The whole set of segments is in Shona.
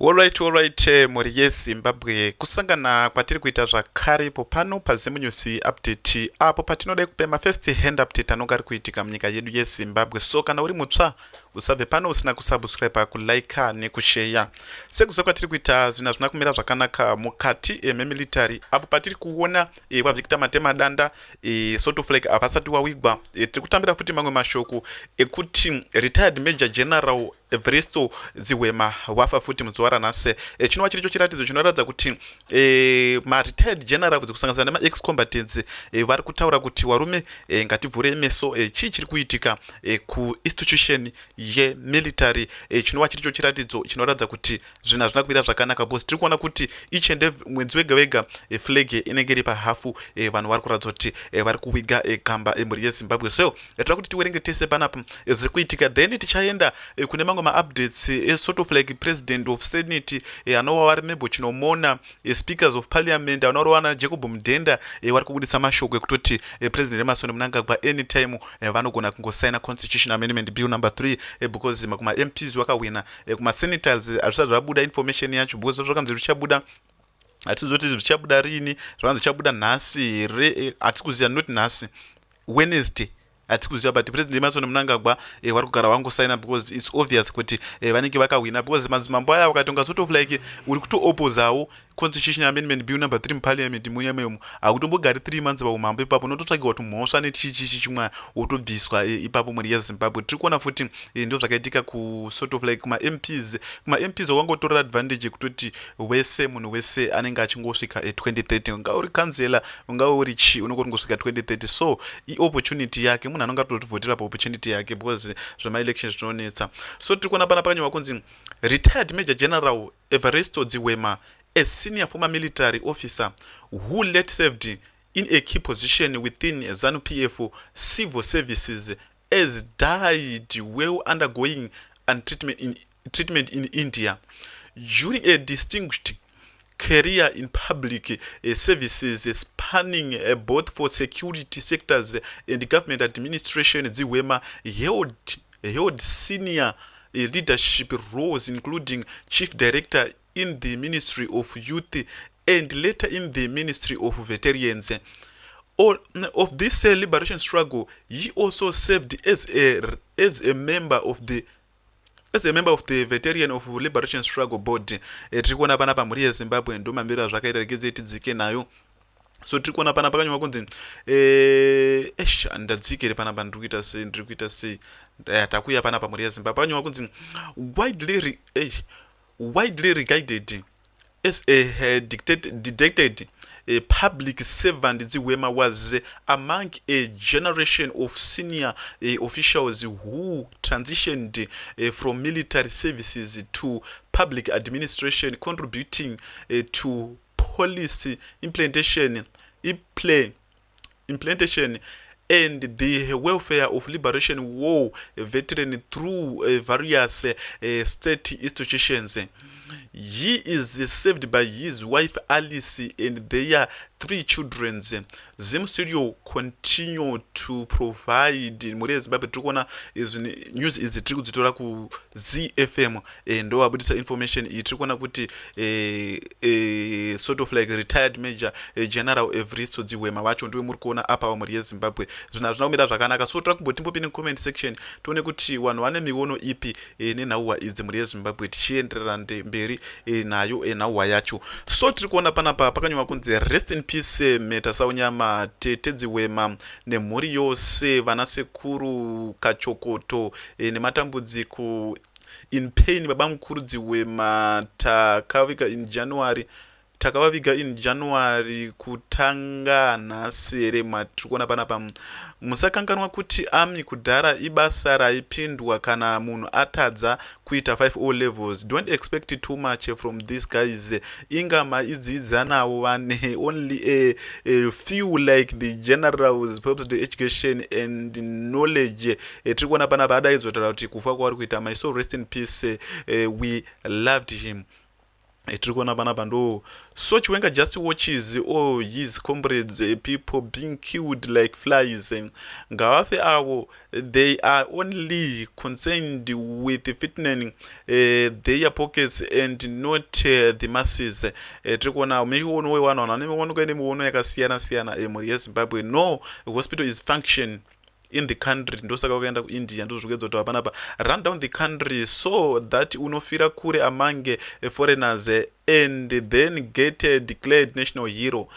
Alright, muri yeZimbabwe kusangana kwatiri kuita zvakare popano paZemunews update apo patinoda kupa mafirst hand update anonga ari kuitika munyika yedu yeZimbabwe. So kana uri mutsva usabve pano usina kusubscribe, kulike nekushare. Sekuziva kwatiri kuita zvinhu hazvina kumira zvakanaka mukati memilitary apo patiri kuona wavhikuita matema danda sort of like havasati wawigwa. Tiri kutambira futi mamwe mashoko ekuti retired major general Evaristo Dziwema wafa futi muzuva ranhasi. Chinova chiricho chiratidzo chinoratidza kuti ma-retired general kusanganisira nema-ex-combatants vari kutaura kuti warume ngativhurei meso chii chiri kuitika ku-institution yemilitary. Chinova chiricho chiratidzo chinoratidza kuti zvinhu hazvina kumira zvakanaka because tiri kuona kuti each and every mwedzi wega wega flag inenge iri pahafu. Vanhu vari kuratidza kuti vari kuwiga gamba emhuri yeZimbabwe. So tinoda kuti tiwerenge tese panapa zviri kuitika, then tichaenda kune mamwe ma-updates sort of like president of senate anova vari member chinomona speakers of parliament anowana Jacob Mudenda vari kubuditsa mashoko ekutoti president Emerson Mnangagwa anytime vanogona kungosaina constitution amendment bill number 3 because kuma-MPs wakawina kuma-senators hazvisati zvabuda information yacho because zvakanzi zvichabuda hatizoti zvichabuda rini, zvakanzi zvichabuda nhasi here, hatisi kuziva not nhasi, Wednesday hatisi kuziva, but president Emerson Mnangagwa vari kugara vangosaina because it's obvious kuti vanenge vakawina because madzimambo aya vakatonga sort of like uri kuto-opposawo constitution amendment bill number 3 muparliament munyamemo hakutombogari 3 months paumambo ipapo unototsvagiwa kuti mhosva nechichichi chimwe wotobviswa ipapo muri yeZimbabwe. Tiri kuona futi ndio zvakaitika ku sort of like kuma-MPs wakangotorera advantage kutoti wese munhu wese anenge achingosvika 2030 unga uri kansela unga uri chi unongori ngosvika 2030. So i-opportunity yake munhu anonga totovhotera pa-opportunity yake because zvema-elections zvinonetsa. So tiri kuona pana pakanyorwa kunzi retired major general Evaristo Dziwema, a senior former military officer who late served in a key position within ZANU-PF civil services, has died while undergoing treatment in India. During a distinguished career in public services spanning both for security sectors and government administration, Dziwema held senior leadership roles including chief director in the Ministry of Youth and later in the Ministry of Veterans. Of this liberation struggle, he also served as a member of the Veteran of Liberation Struggle Board. Tiri kuona panapa muri yeZimbabwe ndo mamiriro zvakaita regedze tidzike nayo. So tiri kuona panapa pakanyorwa kunzi ndadzikire panapa ndiri kuita sei takuya panapa muri yeZimbabwe pakanyorwa kunzi widely regarded as a dedicated public servant, Dziwema was among a generation of senior officials who transitioned from military services to public administration, contributing to policy implementation and the welfare of liberation war veteran through various state institutions. He is saved by his wife Alice and their 3 children. Zim Studio continue to provide muri yeZimbabwe. Tiri kuona news izi tiri kudzitora ku ZFM ndo wabudisa information iyi. Tiri kuona kuti sort of like retired major general Evaristo Dziwema wacho ndiwe muri kuona apa muri yeZimbabwe. Zvinhu hazvina kumira zvakanaka. So tiri kumbotimbopinda comment section tione kuti vanhu vane miono ipi nenhauwa idzi muri yeZimbabwe tichienderera mberi nayo enhauwa yacho. So tiri kuona panapa pakanyorwa kunzi rest in peace Metasaunyama Tete Dziwema nemhuri yose vanasekuru Kachokoto nematambudziko in pain baba mukuru Dziwema takaviga in January kutanga nhasi remwa. Tiri kuona panapa musakanganwa kuti ami kudhara ibasa raipindwa kana munhu atadza kuita 5 levels. Don't expect too much from these guys. Inga maidzidza nawo vane only a few like the generals, perhaps the education and knowledge. Tiri kuona panapa adaidzotara kuti kufa kwaari kuita mai. So rest in peace, we loved him. tiri kuona panapa ndo so Chiwenga just watches all his comrades people being killed like flies ngavafe avo they are only concerned with fittening their pockets and not the masses. Tiri kuona mikuono wewana wana nemikuono kaine mikuono yakasiyana siyana mhuri yeZimbabwe. No hospital is function in the country, ndosaka wakaenda kuIndia ndozvikuedza kuti panapa run down the country so that unofira kure among foreigners and then get declared national hero.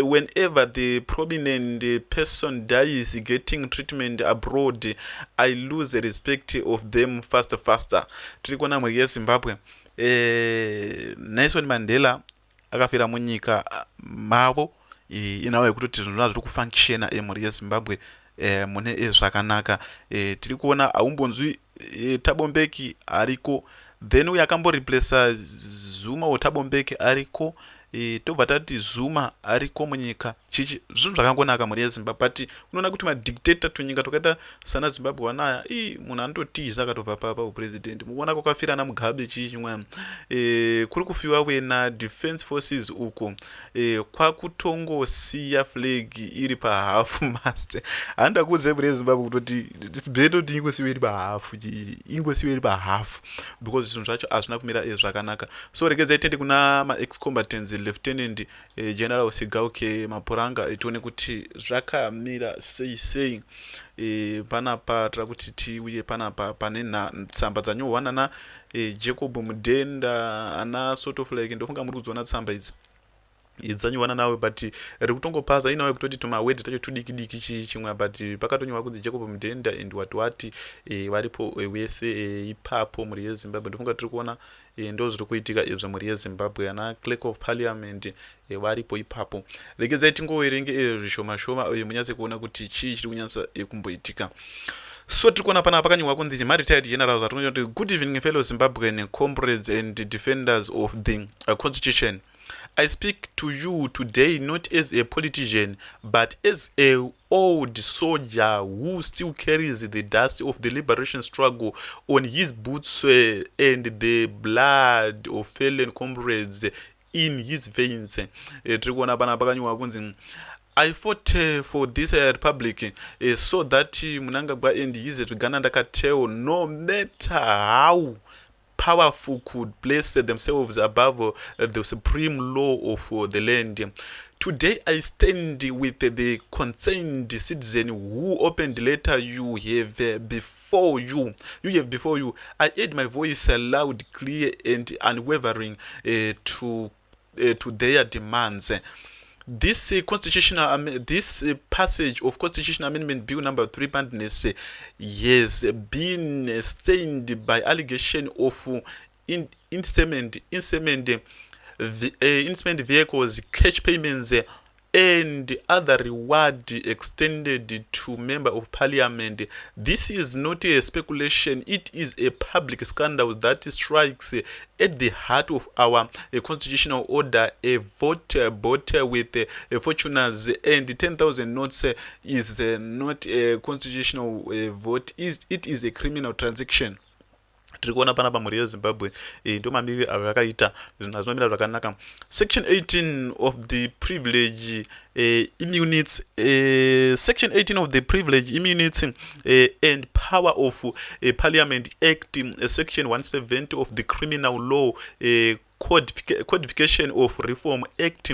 Whenever the prominent person dies getting treatment abroad, I lose the respect of them faster. Tiri kuona mhuri yeZimbabwe Nelson Mandela akafira munyika mavo inawo yekutoti zvinhu zviri kufunctiona mhuri yeZimbabwe mune zvakanaka. Tiri kuona aumbonzwi Thabo Mbeki ariko, then uyo akamboreplace Zuma Thabo Mbeki ariko, tobva tati Zuma ariko munyika. Chichi zvinhu zvakangonaka mhuri yeZimbabwe, but unoona kuti madictator tunyika tokaita sana Zimbabwe wanaya munhu anototiza akatobva papa upresident. Mukuona kwakafirana Mugabe chimwe kuri kufiwa wena defense forces uko kwakutongosiya flag iri pahafu mast. Handa kuze mhuri yeZimbabwe kutoti it's better kuti ingosiwe iri pahafu because zvinhu zvacho hazvina kumira zvakanaka. So regedzai tende kuna ma-ex-combatants Lieutenant General Sigauke Mapuranga tione kuti zvakamira sei panapa. Tira kuti tiuye panapa pane tsamba dzanyohwana na Jacob Mudenda ana sort of like ndofunga muri kudziona tsamba idzi dzanyohwana nawe, but riri kutongopaza inawe kutoti tumawedhi tacho tudiki chimwe, but pakatonyorwa kunzi Jacob Mudenda and wati varipo wese ipapo mhuri yeZimbabwe. Ndofunga tiri kuona ndo zviri kuitika izvo mhuri yeZimbabwe. Ana clerk of parliament varipo ipapo. Regedzai tingoverenge zvishoma munyatse kuona kuti chii chiri kunyatsa kumboitika. So tiri kuona panapa pakanyorwa kunzi ma-retired generals atinonyora kuti good evening fellow Zimbabwean comrades and defenders of the constitution. I speak to you today not as a politician, but as a old soldier who still carries the dust of the liberation struggle on his boots and the blood of fallen comrades in his veins. Tiri kuona panapa pakanyorwa kunzi I fought for this republic so that Mnangagwa and his Uganda tell no matter how powerful could place themselves above the supreme law of the land. Today I stand with the concerned citizen who opened the letter you have before you. I add my voice loud, clear and unwavering to their demands. This passage of Constitutional Amendment Bill number 3 has been stained by allegation of instrument vehicles, cash payments, and other reward extended to member of parliament. This is not a speculation, it is a public scandal that strikes at the heart of our constitutional order. A vote bought with fortunes and 10,000 notes is not a constitutional vote, it is a criminal transaction. Tiri kuona panapa mhuri yeZimbabwe ndo mamiri avakaita zvinhu zvinomira zvakanaka. Section 18 of the privilege immunities Section 18 of the privilege immunities and power of Parliament Act, Section 170 of the Criminal Law Codification of Reform Act,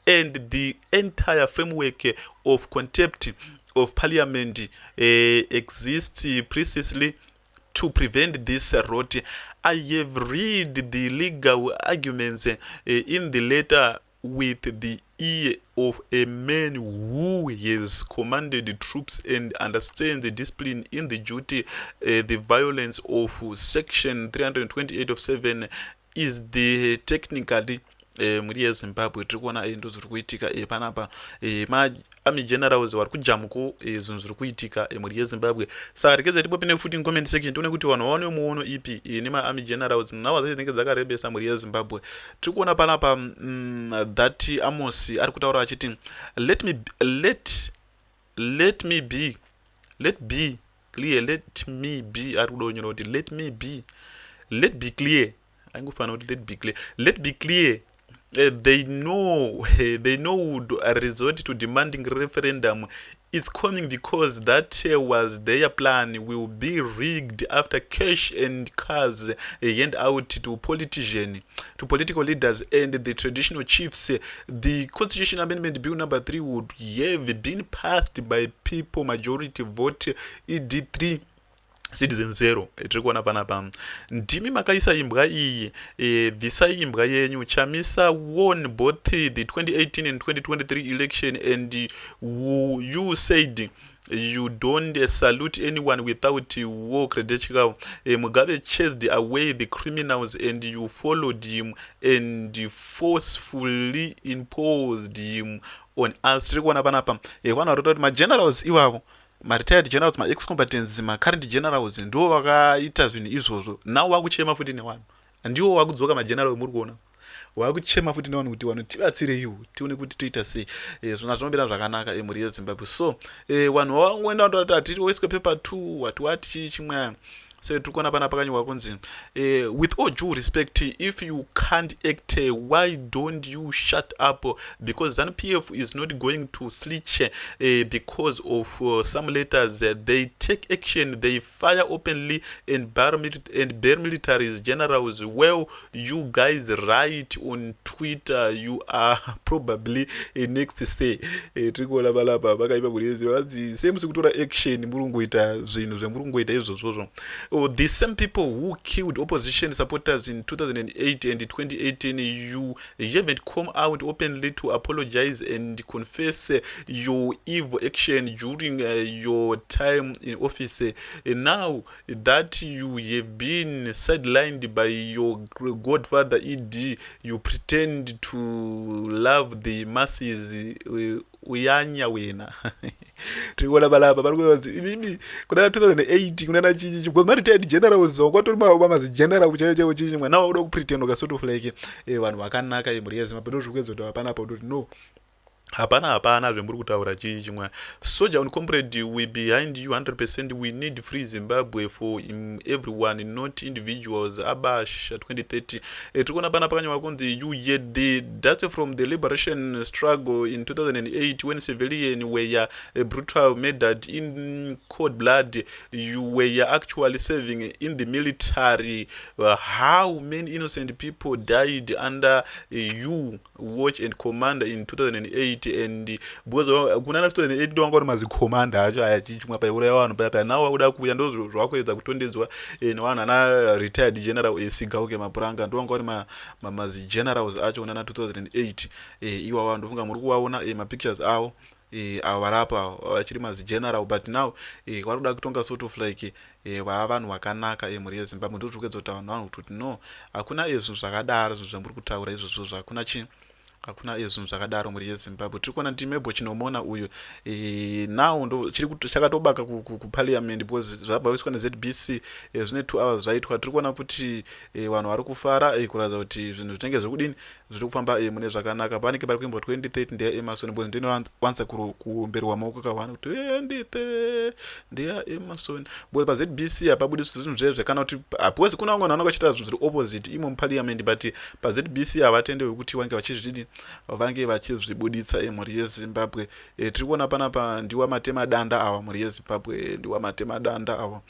and the entire framework of contempt of Parliament exists precisely to prevent this rot. I have read the legal arguments in the letter with the ear of a man who has commanded troops and understands the discipline in the duty. The violence of Section 328 of 7 is the technically muri yeZimbabwe. Tiri kuona ndo zviri kuitika panapa ma-army generals vari kujamuko zvinhu zviri kuitika muri yeZimbabwe. Saka regedzai tipo pine futi comment section tione kuti vanhu vaone muono ipi nema-army generals nhava dzacho dzinenge dzakarebesa muri yeZimbabwe. Tiri kuona panapa that Amos ari kutaura achiti let me be clear, let me be ari kudonyora kuti let be clear. angofana kuti let be clear. They know would resort to demanding referendum. It's coming because that was their plan, will be rigged after cash and cars hand out to political leaders and the traditional chiefs. The Constitution Amendment Bill number 3 would have been passed by people majority vote ED3 citizen 0. Tiri kuona panapa ndimi makaisa imbwa iyi visa imbwa yenyu. Chamisa won both the 2018 and 2023 election, and you said you don't salute anyone without war credential. Mugabe chased away the criminals and you followed him and forcefully imposed him on us. Tiri kuona panapa wanaototi magenerals iwavo, retired generals, ex-combatants, current generals ndo vakaita zvinhu izvozvo. Now vakuchema futi nevanhu, ndiwo vakudzoka mageneral muri kuona wakuchema futi nevanhu kuti vanhu tibatsireiwo tione kuti toita sei. Zvona zvinombera zvakanaka mhuri yeZimbabwe. So vanhu vangoenda ndoti atiri oiswe paper 2 wati chimwe. So tukona pana pakanyorwa kunzi with all due respect, if you can't act, why don't you shut up? Because ZANU-PF is not going to switch because of some letters. They take action, they fire openly and bear military generals. Well, you guys write on Twitter, you are probably next to say trikola balapa bakaipa bulezi wazi same sikutora action mulunguita zvinhu zvemulunguita izvozvo. The same people who killed opposition supporters in 2008 and 2018, you haven't come out openly to apologize and confess your evil action during your time in office. Now that you have been sidelined by your godfather ED, you pretend to love the masses. Uyanya wena trikuona balapa parikuzi mimi kuna 2008 kuna chichi because retired generals wakwatori mazi general kuchaicho chichi mwana wauda kupretend ka sort of like vanhu vakanaka mhuri yeZimbabwe ndo zvikwedzo hapana pa kuti no hapana zvemuri kutaura chii chimwe. Soldier on comrade, we behind you 100%. We need free Zimbabwe for everyone, not individuals. Abash 2030. Tukona pana pakanyorwa kunzi you had the data from the liberation struggle in 2008 when civilians were brutal murdered in cold blood. You were actually serving in the military. How many innocent people died under you watch and command in 2008? And because kuna 2008 ndo wangori mazi commander acho achichimwa pauraya vanhu paya nawo wakuda kuuya ndo zvakuedza kutondedzwa nevanhu ana retired general esigauke mapuranga ndo wangori mazi generals acho kuna 2008. Iwa vanhu ndofunga muri kuwaona mapictures avo avo varapa vachiri mazi general, but now varikuda kutonga sort of like vava vanhu vakanaka mhuri yeZimbabwe. ndo zvikuedza kuti vanhu kuti no hakuna zvinhu zvakadaro zvinhu zvamuri kutaura izvozvo zvakuna chi hakuna zvinhu zvakadaro mhuri yeZimbabwe. Tiri kuona ndimebo chinomona uyu now ndo chakatobaka kuparliament because zvabva viswa neZBC zvine 2 hours zvaitwa. Tiri kuona kuti vanhu vari kufara kuratidza kuti zvinhu zvinenge zvekudini zviri kufamba mune zvakanaka. Panenge pari kuimbwa 2030 ndeya Emerson because ndinowanza kuumberwa maoko kawana kuti ndeya Emerson because paZBC hapabudisi zvinhu zvezve kana kuti because kuna vamwe vanhu vanochita zvinhu zviri opposite imo muparliament, but paZBC havatendewi kuti vange vachizvidini vange vachizvibuditsa mhuri yeZimbabwe. Tiri kuona panapa ndiwa matema danda ava mhuri yeZimbabwe, ndiwa matema danda ava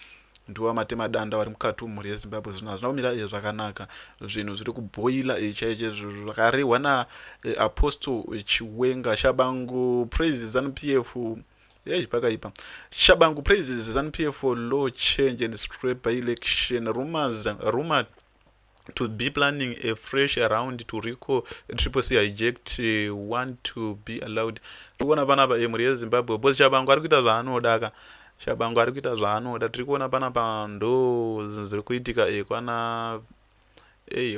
ndiwa matema danda vari mukati mhuri yeZimbabwe. Zvinhu zvinomira zvakanaka, zvinhu zviri kubhoila chaiche zvakarehwa naApostle Chiwenga. Shabangu praises ZANU-PF pakaipa. Shabangu praises ZANU-PF for law change and scrape by election. Rumored to be planning a fresh round to recall Triple C hijacked want to be allowed. Tikuona panapa mhuri yeZimbabwe bosi Shabangu ari kuita zvaanoda Shabangu ari kuita zvaanoda. Tiri kuona panapa ndo zviri kuitika kwana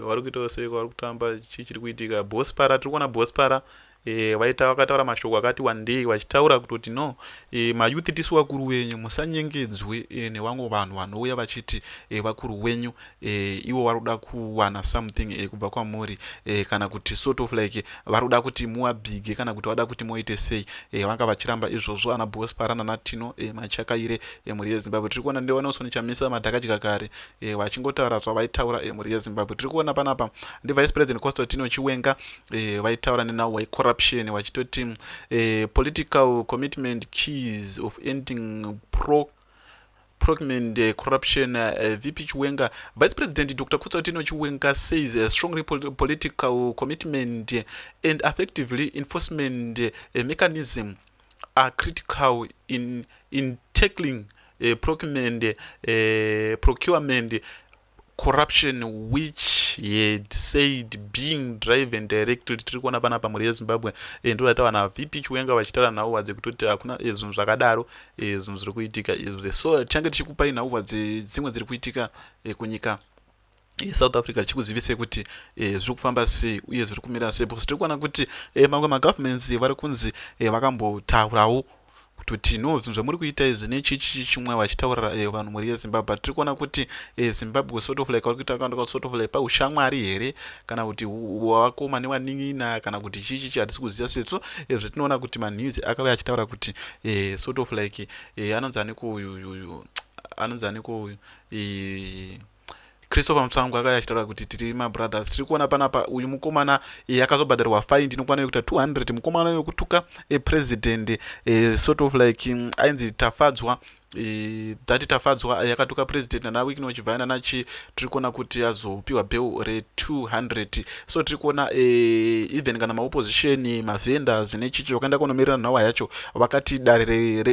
vari kuitawo sei vari kutamba chiri kuitika Bospara. Tiri kuona Bospara vaita vakataura mashoko akati one day vachitaura kutoti no mayuthi tisi vakuru wenyu musanyengedzwe nevamwe vanhu vanouya vachiti vakuru wenyu ivo vari kuda kuwana something kubva kwamuri kana kuti sort of like vari kuda kuti muwabhige kana kuti vada kuti muite sei vanga vachiramba izvozvo ana bosparana natino machakaire mhuri yezimbabwe tiri kuona ndevanousoni chamisa madhakadya kare vachingotaura zvavaitaura mhuri yezimbabwe tiri kuona panapa ndivice president constantino chiwenga vaitaura nenhau hwecorruption vachitoti political commitment keys of ending procurement corruption. VP Chiwenga, Vice President Dr. Constantino Chiwenga says a strongly political commitment and effectively enforcement mechanism are critical in tackling procurement corruption, which he had said being driven directly tiri kuona panapa mhuri yezimbabwe ndo vataura na VP Chiwenga vachitaura nhauhwa dzekutoti hakuna zvinhu zvakadaro zvinhu zviri kuitika izvi. So tinenge tichikupai nhauhwa dzimwe dziri kuitika kunyika South Africa chikuzivisei kuti zviri kufamba sei uye zviri kumira sei, because tiri kuona kuti mamwe magovernments vari kunzi vakambotaurawo kuti no zvinhu zvamuri kuita izvi nechichi chimwe vachitaurira vanhu mhuri yezimbabwe. Tiri kuona kuti zimbabwe sort of like vari kuita akaenda sort of like paushamwari here kana kuti wakoma newanin'ina kana kuti chichi hatisi kuziva sei. So zvetinoona kuti manhews akauya achitaura kuti sort of like anonzaniko Christopher Mutsangu akauya achitaura kuti tiri mabrothers. Tiri kuona panapa uyu mukomana akazobhadharirwa fine inokwana yekuita 200 mukomana yokutuka president sort of like ainzi tafadzwa dhati tafadzwa yakatuka president nawiki nochivhaina nachi tiri kuona kuti azopiwa bail re200. So tiri kuona even kana maopposition mavendors nechichi wakaenda kunomirira nhauhwa yacho vakati dare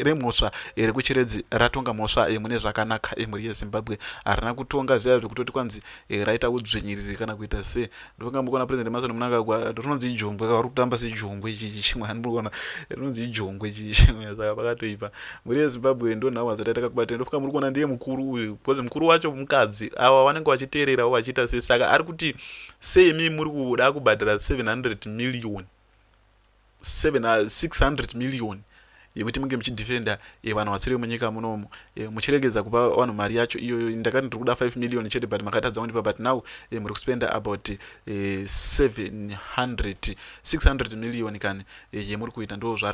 remhosva rekuchiredzi ratonga mhosva mune zvakanaka mhuri yezimbabwe harina kutonga zviya zvekutoti kwanzi raita udzvenyiriri kana kuita se ndokunga mukuona president Emmerson Mnangagwa rinonzi ijongwe vari kutamba sejongwe ichi chimwe handimukuona rinonzi ijongwe ichi chimwe saka pakatoipa mhuri yezimbabwe ndo nhauhwa dzataita kakubata. Ndofuka muri kuona ndiye mukuru uyu because mukuru wacho mukadzi ava vanenge vachiteererawo vachiita sei. Saka ari kuti seimi muri kuda kubhadhara 600 million yekuti munge muchidefenda vanhu vasiri munyika munomu muchiregedza kupa vanhu mari yacho iyoyo. Ndakati ndiri kuda 5 million chete but makatadza kundipa but now muri kuspenda about 600 million kani yemuri kuita ndo zvari